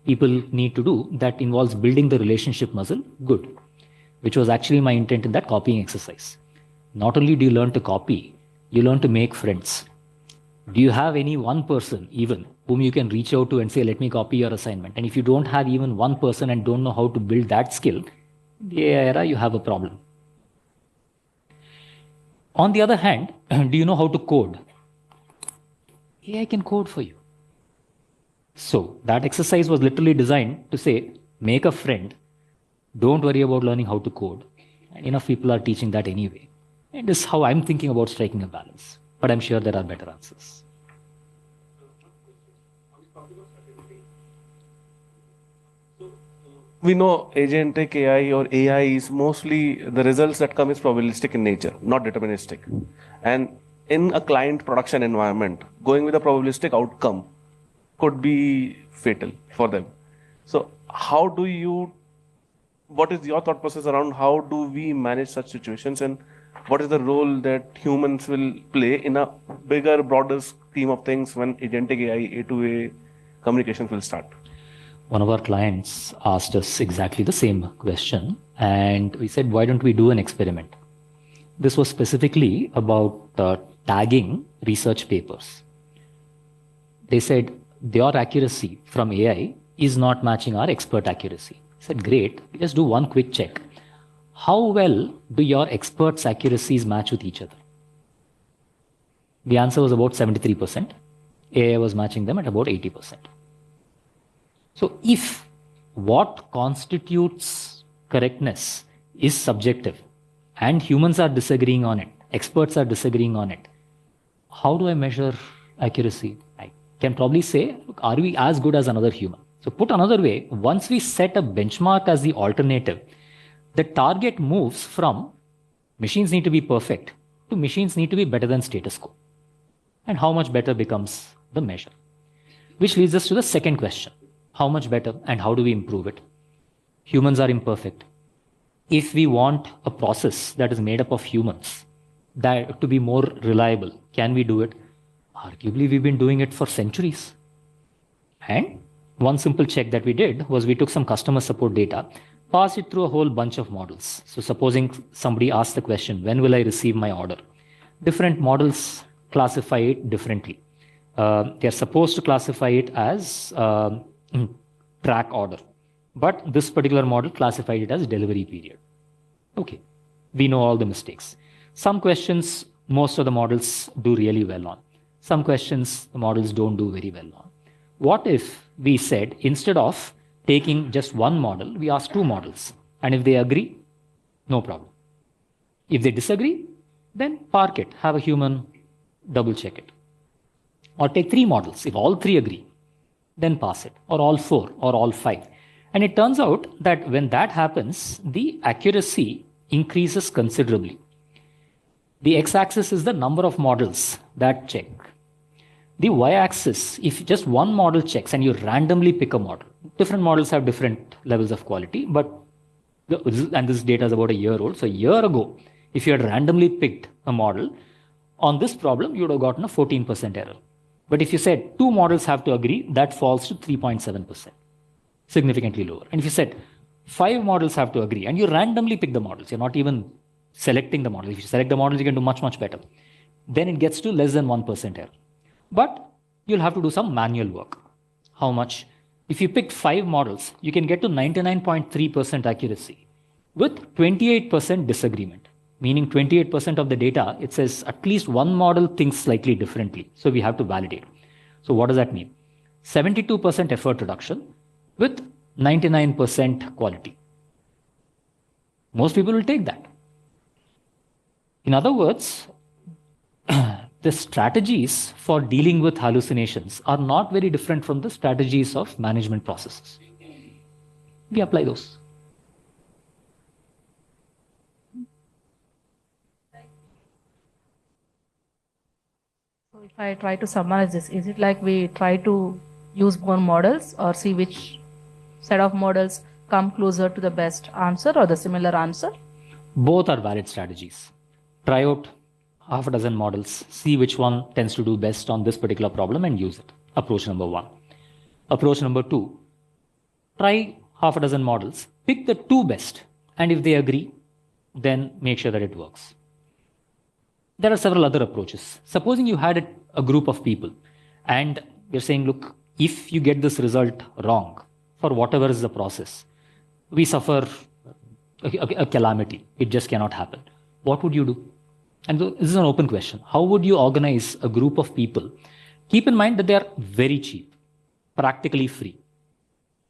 people need to do that involves building the relationship muscle, good, which was actually my intent in that copying exercise. Not only do you learn to copy, you learn to make friends. Do you have any one person even whom you can reach out to and say, let me copy your assignment? And if you don't have even one person and don't know how to build that skill, in the AI era, you have a problem. On the other hand, do you know how to code? AI can code for you. So that exercise was literally designed to say, make a friend, don't worry about learning how to code. And enough people are teaching that anyway. And this is how I'm thinking about striking a balance. But I'm sure there are better answers. We know agentic AI or AI is mostly the results that come is probabilistic in nature, not deterministic. And in a client production environment, going with a probabilistic outcome could be fatal for them. So what is your thought process around how do we manage such situations, and what is the role that humans will play in a bigger, broader scheme of things when agentic AI, A2A communications will start? one of our clients asked us exactly the same question, and we said, why don't we do an experiment? This was specifically about tagging research papers. They said, your accuracy from AI is not matching our expert accuracy. I said, great, just do one quick check. How well do your experts' accuracies match with each other? The answer was about 73%. AI was matching them at about 80%. So if what constitutes correctness is subjective and humans are disagreeing on it, experts are disagreeing on it, how do I measure accuracy? I can probably say, look, are we as good as another human? So put another way, once we set a benchmark as the alternative, the target moves from machines need to be perfect to machines need to be better than status quo. And how much better becomes the measure? Which leads us to the second question. How much better and how do we improve it? Humans are imperfect. If we want a process that is made up of humans that to be more reliable, can we do it? Arguably, we've been doing it for centuries. And one simple check that we did was we took some customer support data, passed it through a whole bunch of models. So supposing somebody asked the question, when will I receive my order? Different models classify it differently. They're supposed to classify it as track order. But this particular model classified it as delivery period. Okay, we know all the mistakes. Some questions, most of the models do really well on. Some questions, the models don't do very well on. What if we said, instead of taking just one model, we ask two models? And if they agree, no problem. If they disagree, then park it, have a human double check it. Or take three models. If all three agree, then pass it, or all four, or all five. And it turns out that when that happens, the accuracy increases considerably. The x-axis is the number of models that check. The y-axis, if just one model checks and you randomly pick a model, different models have different levels of quality, and this data is about a year old. So a year ago, if you had randomly picked a model, on this problem, you would have gotten a 14% error. But if you said two models have to agree, that falls to 3.7%, significantly lower. And if you said five models have to agree, and you randomly pick the models, you're not even selecting the models. If you select the models, you can do much, much better. Then it gets to less than 1% error. But you'll have to do some manual work. How much? If you picked five models, you can get to 99.3% accuracy with 28% disagreement. Meaning 28% of the data, it says at least one model thinks slightly differently. So we have to validate. So what does that mean? 72% effort reduction with 99% quality. Most people will take that. In other words, the strategies for dealing with hallucinations are not very different from the strategies of management processes. We apply those. So if I try to summarize this, is it like we try to use more models or see which set of models come closer to the best answer or the similar answer? Both are valid strategies. Try out half a dozen models, see which one tends to do best on this particular problem and use it. Approach number one. Approach number two, try half a dozen models, pick the two best, and if they agree, then make sure that it works. There are several other approaches. Supposing you had a group of people and you're saying, look, if you get this result wrong, for whatever is the process, we suffer a calamity. It just cannot happen. What would you do? And this is an open question. How would you organize a group of people? Keep in mind that they are very cheap, practically free.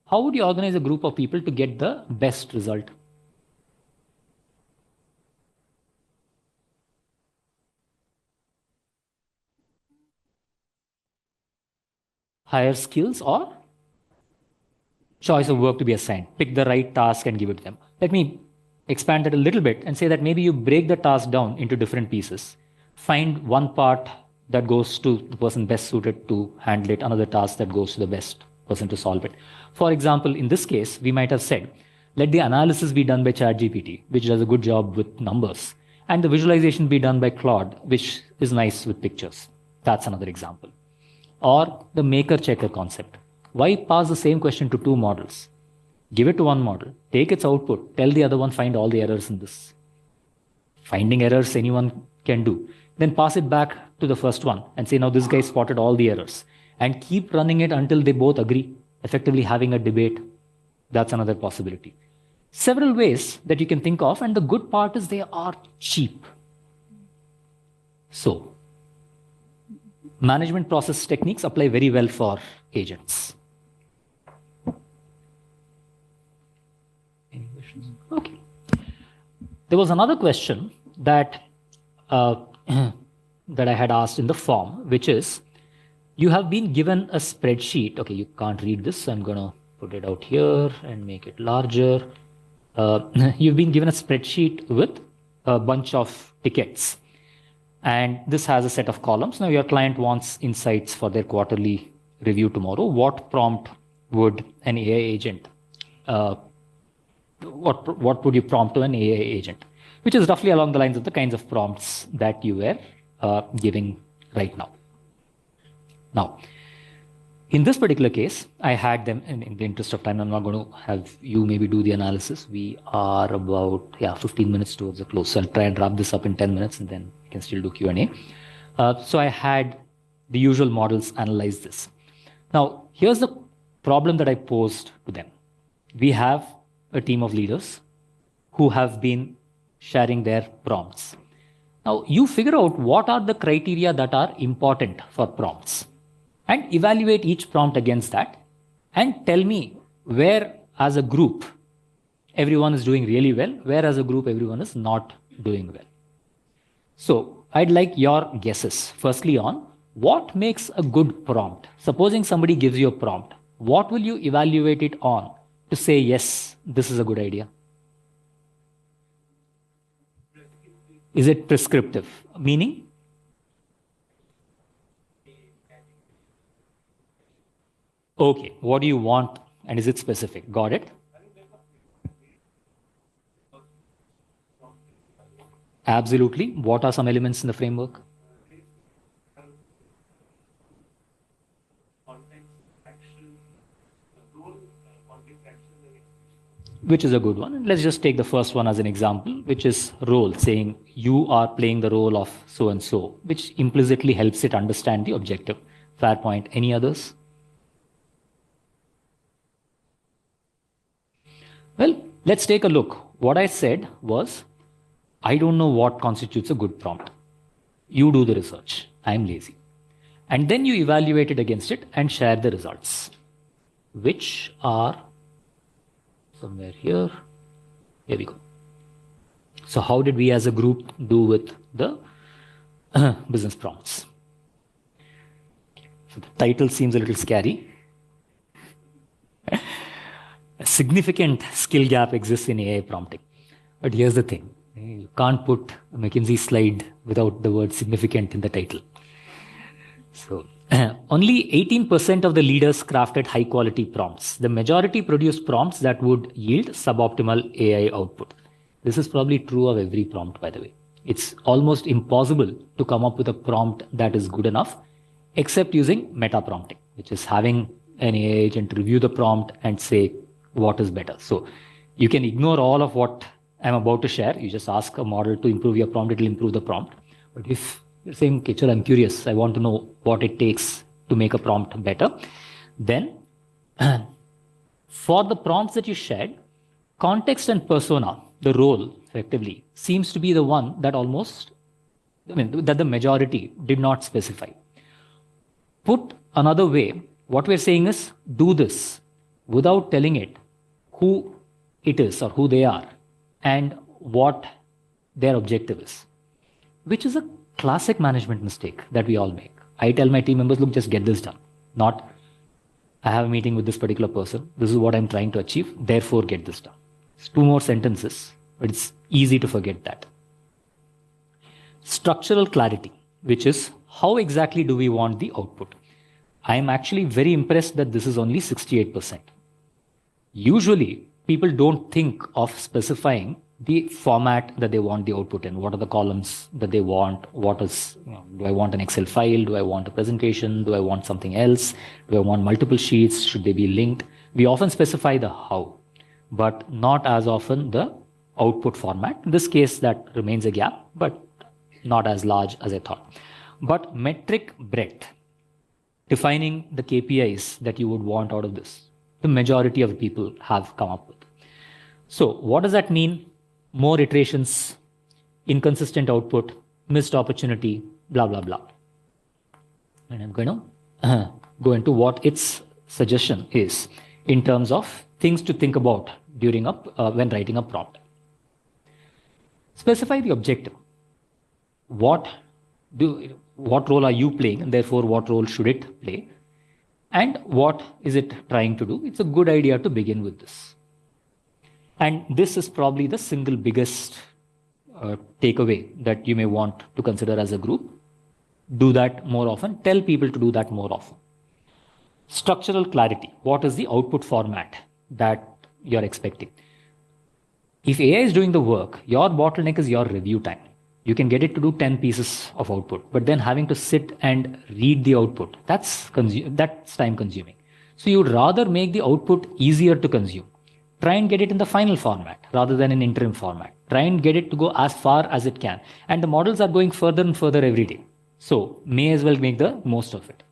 How would you organize a group of people to get the best result? Hire skills or choice of work to be assigned. Pick the right task and give it to them. Let me expand that a little bit and say that maybe you break the task down into different pieces. Find one part that goes to the person best suited to handle it, another task that goes to the best person to solve it. For example, in this case, we might have said, let the analysis be done by ChatGPT, which does a good job with numbers, and the visualization be done by Claude, which is nice with pictures. That's another example. Or the maker-checker concept. Why pass the same question to two models? Give it to one model, take its output, tell the other one, find all the errors in this. Finding errors anyone can do. Then pass it back to the first one and say, now this guy spotted all the errors. And keep running it until they both agree, effectively having a debate. That's another possibility. Several ways that you can think of, and the good part is they are cheap. So, management process techniques apply very well for agents. Any questions? Okay. There was another question that that I had asked in the form, which is, you have been given a spreadsheet. Okay, you can't read this, so I'm going to put it out here and make it larger. You've been given a spreadsheet with a bunch of tickets. And this has a set of columns. Now your client wants insights for their quarterly review tomorrow. What prompt would an AI agent, what would you prompt to an AI agent? Which is roughly along the lines of the kinds of prompts that you were giving right now. Now, in this particular case, I had them, in the interest of time, I'm not going to have you maybe do the analysis. We are about 15 minutes towards the close. So I'll try and wrap this up in 10 minutes and then we can still do Q&A. So I had the usual models analyze this. Now, here's the problem that I posed to them. We have a team of leaders who have been sharing their prompts. Now, you figure out what are the criteria that are important for prompts and evaluate each prompt against that and tell me where as a group everyone is doing really well, where as a group everyone is not doing well. So I'd like your guesses firstly on what makes a good prompt. Supposing somebody gives you a prompt, what will you evaluate it on to say, yes, this is a good idea? Is it prescriptive? Meaning? Okay, what do you want and is it specific? Got it? Absolutely. What are some elements in the framework? Which is a good one. Let's just take the first one as an example, which is role, saying you are playing the role of so-and-so, which implicitly helps it understand the objective. Fair point. Any others? Well, let's take a look. What I said was, I don't know what constitutes a good prompt. You do the research. I'm lazy. And then you evaluate it against it and share the results, which are somewhere here. Here we go. So how did we as a group do with the business prompts? So the title seems a little scary. A significant skill gap exists in AI prompting. But here's the thing. You can't put a McKinsey slide without the word significant in the title. So only 18% of the leaders crafted high quality prompts. The majority produced prompts that would yield suboptimal AI output. This is probably true of every prompt, by the way. It's almost impossible to come up with a prompt that is good enough, except using meta prompting, which is having an AI agent review the prompt and say what is better. So you can ignore all of what I'm about to share. You just ask a model to improve your prompt, it will improve the prompt. But if you're saying, okay, Chal, I'm curious, I want to know what it takes to make a prompt better, then for the prompts that you shared, context and persona, the role effectively, seems to be the one that that the majority did not specify. Put another way, what we're saying is do this without telling it who it is or who they are and what their objective is, which is a classic management mistake that we all make. I tell my team members, look, just get this done. Not, I have a meeting with this particular person. This is what I'm trying to achieve. Therefore, get this done. It's 2 more sentences, but it's easy to forget that. Structural clarity, which is how exactly do we want the output? I'm actually very impressed that this is only 68%. Usually, people don't think of specifying the format that they want the output in. What are the columns that they want? What is, do I want an Excel file? Do I want a presentation? Do I want something else? Do I want multiple sheets? Should they be linked? We often specify the how, but not as often the output format. In this case, that remains a gap, but not as large as I thought. But metric breadth, defining the KPIs that you would want out of this, the majority of people have come up with. So what does that mean? More iterations, inconsistent output, missed opportunity, blah, blah, blah. And I'm going to go into what its suggestion is in terms of things to think about during when writing a prompt. Specify the objective. What role are you playing, and therefore what role should it play? And what is it trying to do? It's a good idea to begin with this. And this is probably the single biggest takeaway that you may want to consider as a group. Do that more often. Tell people to do that more often. Structural clarity. What is the output format that you're expecting? If AI is doing the work, your bottleneck is your review time. You can get it to do 10 pieces of output, but then having to sit and read the output, that's time consuming. So you'd rather make the output easier to consume. Try and get it in the final format rather than in interim format. Try and get it to go as far as it can. And the models are going further and further every day. So may as well make the most of it.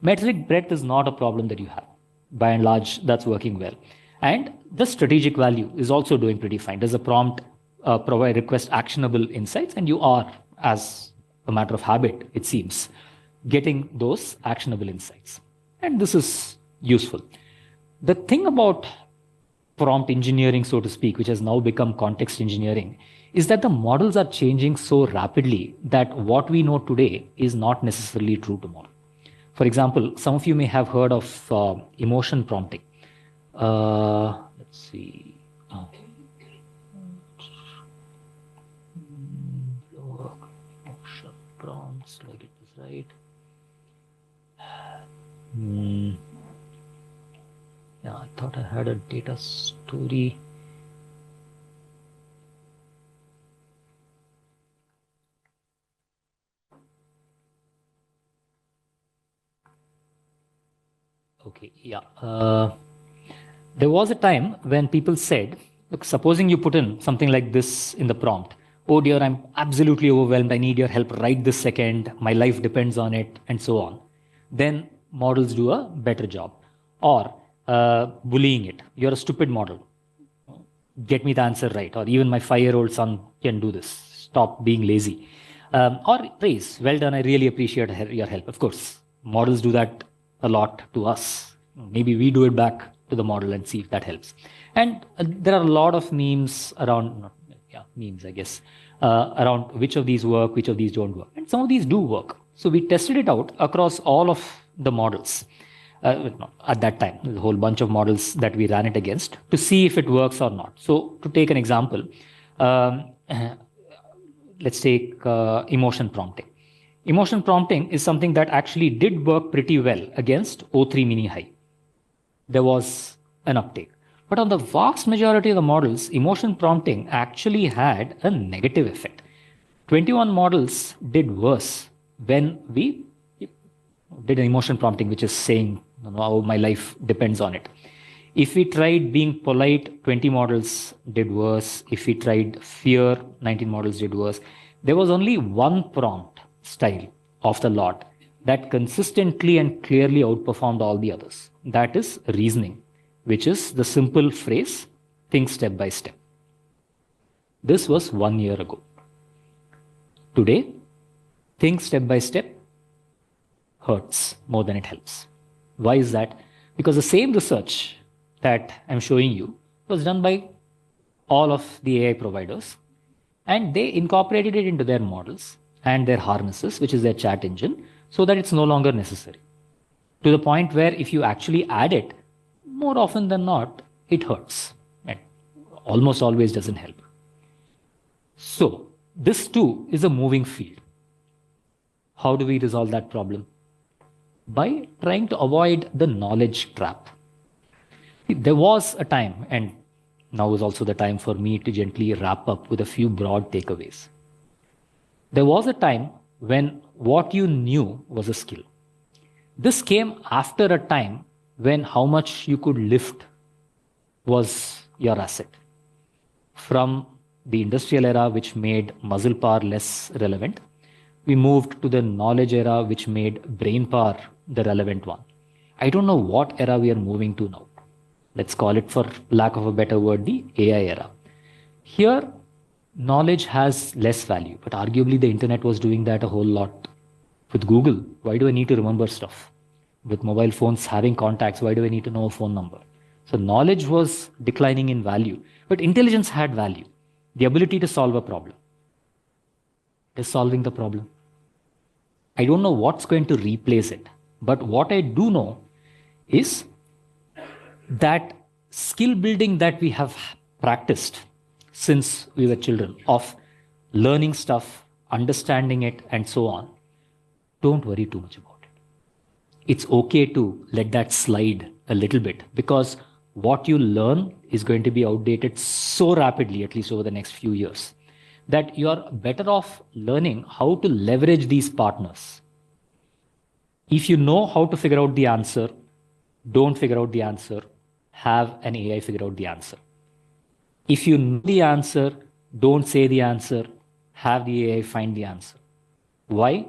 Metric breadth is not a problem that you have. By and large, that's working well. And the strategic value is also doing pretty fine. Does a prompt request actionable insights? And you are, as a matter of habit, it seems, getting those actionable insights. And this is useful. The thing about prompt engineering, so to speak, which has now become context engineering, is that the models are changing so rapidly that what we know today is not necessarily true tomorrow. For example, some of you may have heard of emotion prompting. Let's see. Emotion prompts, do I get this right? Yeah, I thought I had a data story. Okay, yeah. There was a time when people said, look, supposing you put in something like this in the prompt. Oh dear, I'm absolutely overwhelmed. I need your help right this second. My life depends on it, and so on. Then models do a better job. Or bullying it. You're a stupid model. Get me the answer right. Or even my 5-year-old son can do this. Stop being lazy. Or praise. Well done. I really appreciate your help. Of course, models do that a lot to us. Maybe we do it back to the model and see if that helps. And there are a lot of memes around, memes, I guess, around which of these work, which of these don't work. And some of these do work. So we tested it out across all of the models. At that time, there's a whole bunch of models that we ran it against to see if it works or not. So to take an example, let's take emotion prompting. Emotion prompting is something that actually did work pretty well against O3 mini high. There was an uptake. But on the vast majority of the models, emotion prompting actually had a negative effect. 21 models did worse when we did an emotion prompting, which is saying, how my life depends on it. If we tried being polite, 20 models did worse. If we tried fear, 19 models did worse. There was only one prompt style of the lot that consistently and clearly outperformed all the others. That is reasoning, which is the simple phrase, think step by step. This was 1 year ago. Today, think step by step hurts more than it helps. Why is that? Because the same research that I'm showing you was done by all of the AI providers, and they incorporated it into their models and their harnesses, which is their chat engine, so that it's no longer necessary. To the point where if you actually add it, more often than not, it hurts. And almost always doesn't help. So this too is a moving field. How do we resolve that problem? By trying to avoid the knowledge trap. There was a time, and now is also the time for me to gently wrap up with a few broad takeaways. There was a time when what you knew was a skill. This came after a time when how much you could lift was your asset. From the industrial era, which made muscle power less relevant, we moved to the knowledge era, which made brain power the relevant one. I don't know what era we are moving to now. Let's call it, for lack of a better word, the AI era. Here, knowledge has less value, but arguably the internet was doing that a whole lot. With Google, why do I need to remember stuff? With mobile phones having contacts, why do I need to know a phone number? So knowledge was declining in value, but intelligence had value. The ability to solve a problem. It is solving the problem. I don't know what's going to replace it, but what I do know is that skill building that we have practiced since we were children, of learning stuff, understanding it, and so on, don't worry too much about it. It's okay to let that slide a little bit, because what you learn is going to be outdated so rapidly, at least over the next few years, that you're better off learning how to leverage these partners. If you know how to figure out the answer, don't figure out the answer, have an AI figure out the answer. If you know the answer, don't say the answer, have the AI find the answer. Why?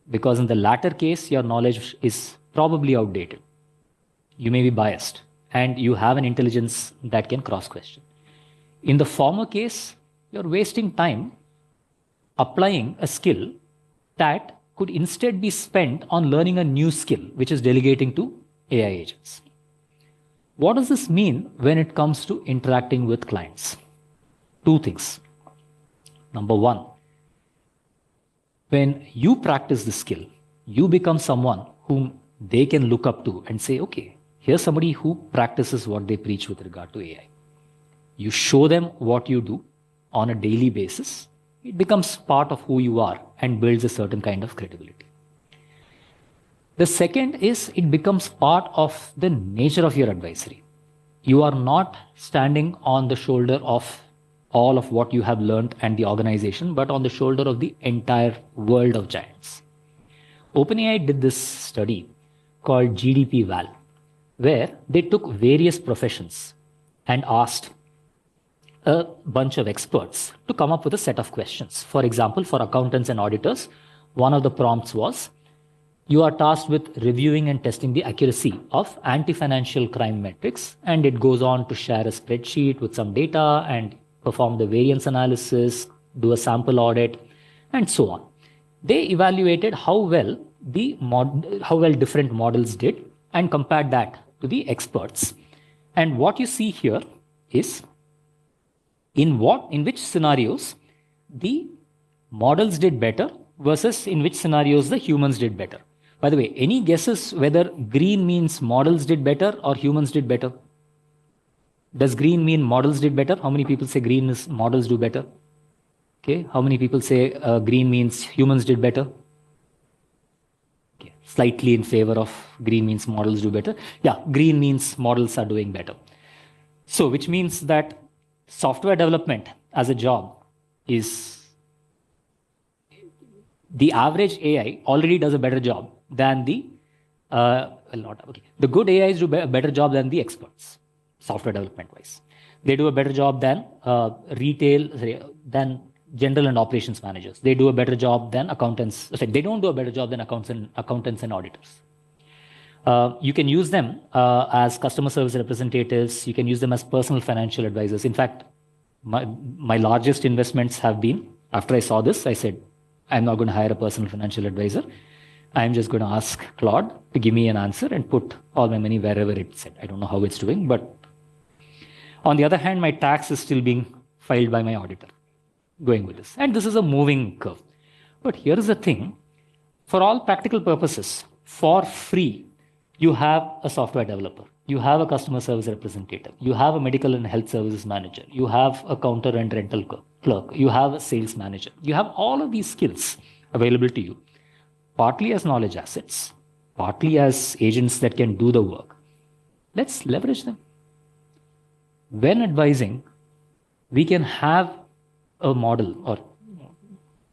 Because in the latter case, your knowledge is probably outdated. You may be biased, and you have an intelligence that can cross-question. In the former case, you're wasting time applying a skill that could instead be spent on learning a new skill, which is delegating to AI agents. What does this mean when it comes to interacting with clients? Two things. Number one, when you practice the skill, you become someone whom they can look up to and say, okay, here's somebody who practices what they preach with regard to AI. You show them what you do on a daily basis. It becomes part of who you are and builds a certain kind of credibility. The second is it becomes part of the nature of your advisory. You are not standing on the shoulder of all of what you have learned and the organization, but on the shoulder of the entire world of giants. OpenAI did this study called GDP Val, where they took various professions and asked a bunch of experts to come up with a set of questions. For example, for accountants and auditors, one of the prompts was, you are tasked with reviewing and testing the accuracy of anti-financial crime metrics, and it goes on to share a spreadsheet with some data and perform the variance analysis, do a sample audit, and so on. They evaluated how well different models did and compared that to the experts. And what you see here is in which scenarios the models did better versus in which scenarios the humans did better. By the way, any guesses whether green means models did better or humans did better? Does green mean models did better? How many people say green is models do better? Okay. How many people say green means humans did better? Okay. Slightly in favor of green means models do better. Yeah, green means models are doing better. So, which means that software development as a job is, the average AI already does a better job than the good AIs do a better job than the experts, software development wise. They do a better job than than general and operations managers. They do a better job than accountants. They don't do a better job than accountants and auditors. You can use them as customer service representatives. You can use them as personal financial advisors. In fact, my largest investments have been, after I saw this, I said, I'm not going to hire a personal financial advisor. I'm just going to ask Claude to give me an answer and put all my money wherever it's said. I don't know how it's doing, but on the other hand, my tax is still being filed by my auditor, going with this. And this is a moving curve. But here is the thing. For all practical purposes, for free, you have a software developer. You have a customer service representative. You have a medical and health services manager. You have a counter and rental clerk. You have a sales manager. You have all of these skills available to you, partly as knowledge assets, partly as agents that can do the work. Let's leverage them. When advising, we can have a model or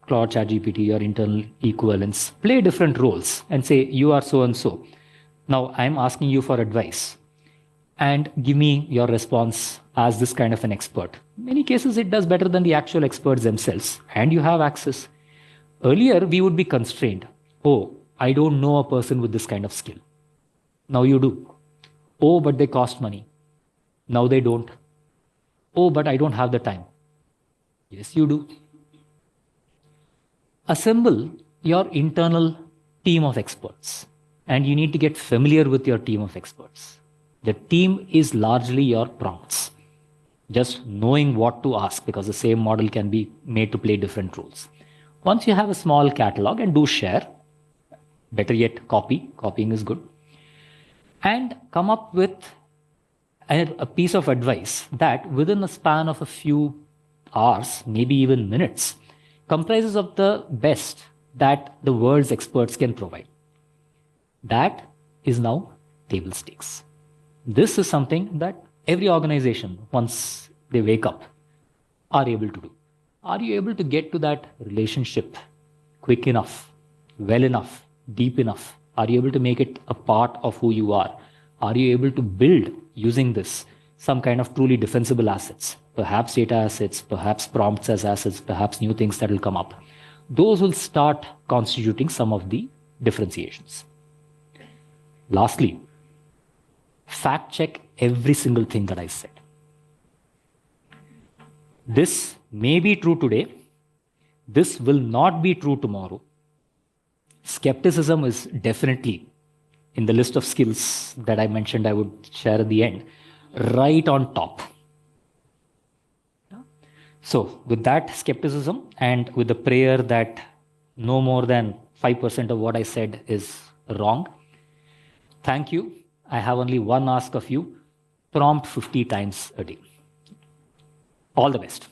Claude ChatGPT or internal equivalents play different roles and say, you are so and so. Now I'm asking you for advice and give me your response as this kind of an expert. In many cases, it does better than the actual experts themselves, and you have access. Earlier, we would be constrained. Oh, I don't know a person with this kind of skill. Now you do. Oh, but they cost money. Now they don't. Oh, but I don't have the time. Yes, you do. Assemble your internal team of experts, and you need to get familiar with your team of experts. The team is largely your prompts. Just knowing what to ask, because the same model can be made to play different roles. Once you have a small catalog, and do share, better yet, copying is good, and come up with a piece of advice that within a span of a few hours, maybe even minutes, comprises of the best that the world's experts can provide. That is now table stakes. This is something that every organization, once they wake up, are able to do. Are you able to get to that relationship quick enough, well enough, deep enough? Are you able to make it a part of who you are? Are you able to build, using this, some kind of truly defensible assets? Perhaps data assets, perhaps prompts as assets, perhaps new things that will come up. Those will start constituting some of the differentiations. Lastly, fact check every single thing that I said. This may be true today. This will not be true tomorrow. Skepticism is definitely in the list of skills that I mentioned I would share at the end, right on top. So with that skepticism and with the prayer that no more than 5% of what I said is wrong, thank you. I have only one ask of you: prompt 50 times a day. All the best.